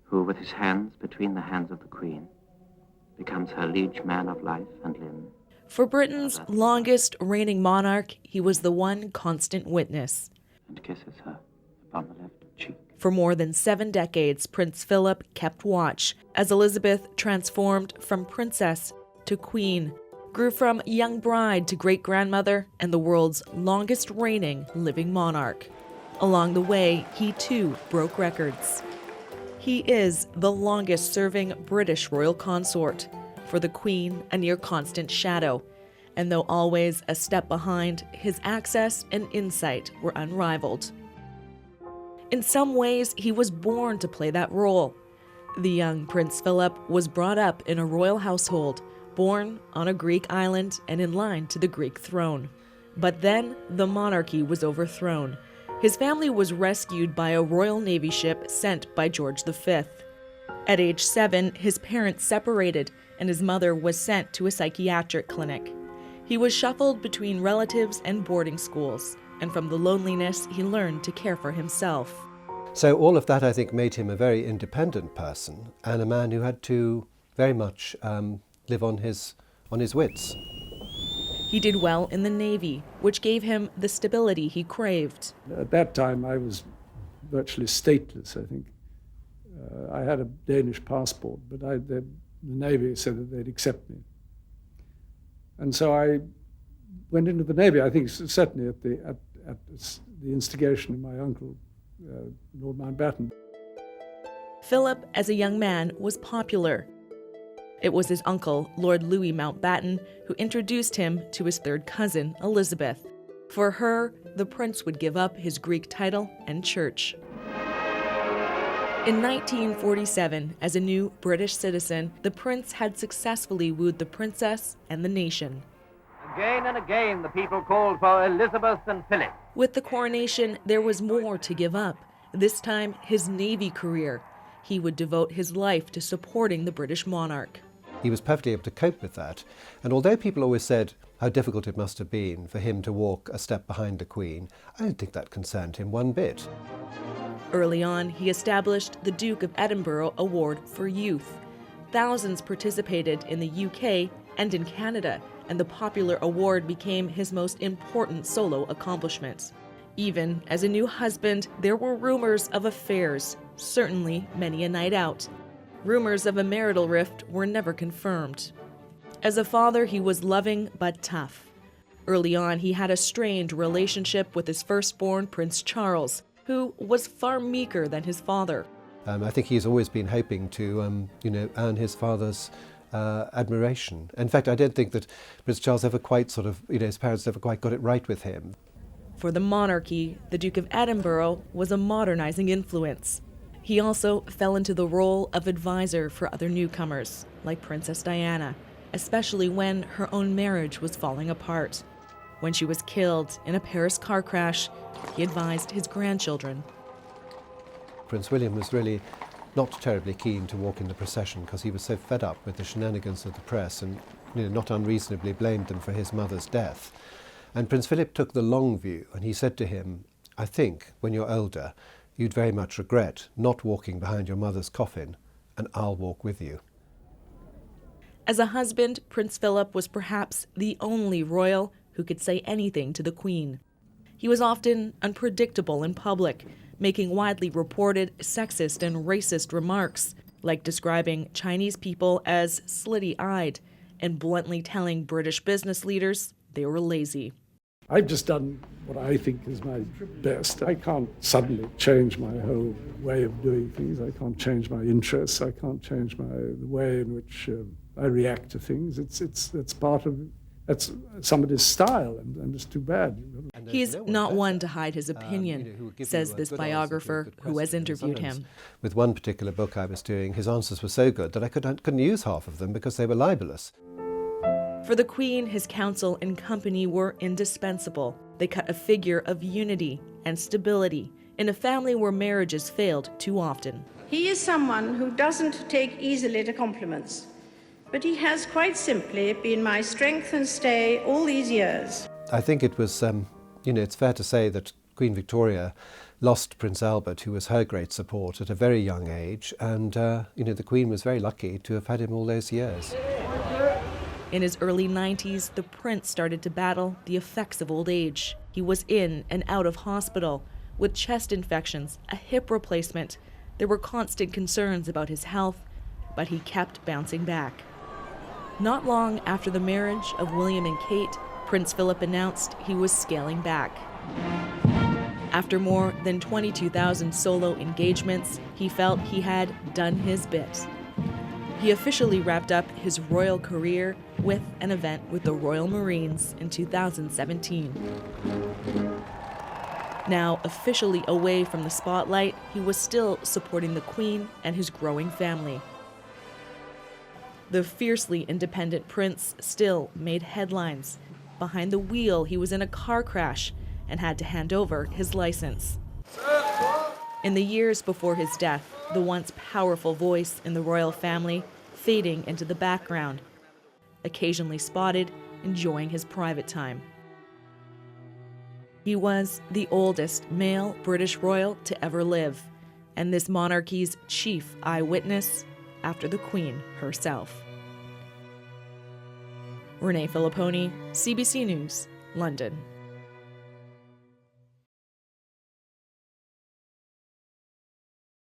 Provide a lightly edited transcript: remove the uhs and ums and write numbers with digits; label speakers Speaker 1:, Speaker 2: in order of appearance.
Speaker 1: who, with his hands between the hands of the Queen, becomes her liege man of life and limb.
Speaker 2: For Britain's longest reigning monarch, he was the one constant witness.
Speaker 1: And kisses her upon the left cheek.
Speaker 2: For more than 7 decades, Prince Philip kept watch as Elizabeth transformed from princess to queen, grew from young bride to great-grandmother and the world's longest reigning living monarch. Along the way, he too broke records. He is the longest-serving British royal consort, for the Queen a near constant shadow, and though always a step behind, his access and insight were unrivaled. In some ways, he was born to play that role. The young Prince Philip was brought up in a royal household, born on a Greek island and in line to the Greek throne. But then the monarchy was overthrown. His family was rescued by a Royal Navy ship sent by George V. At age 7, his parents separated and his mother was sent to a psychiatric clinic. He was shuffled between relatives and boarding schools, and from the loneliness, he learned to care for himself.
Speaker 3: So all of that, I think, made him a very independent person and a man who had to very much live on his wits.
Speaker 2: He did well in the Navy, which gave him the stability he craved.
Speaker 4: At that time, I was virtually stateless, I think. I had a Danish passport, but the Navy said that they'd accept me. And so I went into the Navy, I think certainly at the instigation of my uncle, Lord Mountbatten.
Speaker 2: Philip, as a young man, was popular. It was his uncle, Lord Louis Mountbatten, who introduced him to his third cousin, Elizabeth. For her, the prince would give up his Greek title and church. In 1947, as a new British citizen, the prince had successfully wooed the princess and the nation.
Speaker 5: Again and again, the people called for Elizabeth and Philip.
Speaker 2: With the coronation, there was more to give up. This time, his Navy career. He would devote his life to supporting the British monarch.
Speaker 3: He was perfectly able to cope with that. And although people always said how difficult it must have been for him to walk a step behind the Queen, I don't think that concerned him one bit.
Speaker 2: Early on, he established the Duke of Edinburgh Award for Youth. Thousands participated in the UK and in Canada, and the popular award became his most important solo accomplishment. Even as a new husband, there were rumors of affairs, certainly many a night out. Rumors of a marital rift were never confirmed. As a father, he was loving but tough. Early on, he had a strained relationship with his firstborn, Prince Charles, who was far meeker than his father.
Speaker 3: I think he's always been hoping to, earn his father's admiration. In fact, I don't think that Prince Charles ever quite his parents never quite got it right with him.
Speaker 2: For the monarchy, the Duke of Edinburgh was a modernizing influence. He also fell into the role of advisor for other newcomers, like Princess Diana, especially when her own marriage was falling apart. When she was killed in a Paris car crash, he advised his grandchildren.
Speaker 3: Prince William was really not terribly keen to walk in the procession because he was so fed up with the shenanigans of the press and not unreasonably blamed them for his mother's death. And Prince Philip took the long view and he said to him, I think when you're older, you'd very much regret not walking behind your mother's coffin, and I'll walk with you.
Speaker 2: As a husband, Prince Philip was perhaps the only royal who could say anything to the Queen. He was often unpredictable in public, making widely reported sexist and racist remarks, like describing Chinese people as slitty-eyed and bluntly telling British business leaders they were lazy.
Speaker 4: I've just done what I think is my best. I can't suddenly change my whole way of doing things. I can't change my interests. I can't change the way in which I react to things. That's somebody's style, and it's too bad.
Speaker 2: He's not one to hide his opinion, says this biographer who has interviewed him.
Speaker 3: With one particular book I was doing, his answers were so good that I couldn't use half of them because they were libelous.
Speaker 2: For the Queen, his counsel and company were indispensable. They cut a figure of unity and stability in a family where marriages failed too often.
Speaker 6: He is someone who doesn't take easily to compliments, but he has quite simply been my strength and stay all these years.
Speaker 3: I think it was, it's fair to say that Queen Victoria lost Prince Albert, who was her great support at a very young age, and the Queen was very lucky to have had him all those years.
Speaker 2: In his early 90s, the prince started to battle the effects of old age. He was in and out of hospital with chest infections, a hip replacement. There were constant concerns about his health, but he kept bouncing back. Not long after the marriage of William and Kate, Prince Philip announced he was scaling back. After more than 22,000 solo engagements, he felt he had done his bit. He officially wrapped up his royal career with an event with the Royal Marines in 2017. Now officially away from the spotlight, he was still supporting the Queen and his growing family. The fiercely independent prince still made headlines. Behind the wheel, he was in a car crash and had to hand over his license. In the years before his death, the once powerful voice in the royal family fading into the background, occasionally spotted enjoying his private time. He was the oldest male British royal to ever live, and this monarchy's chief eyewitness after the Queen herself. Renee Filipponi, CBC News, London.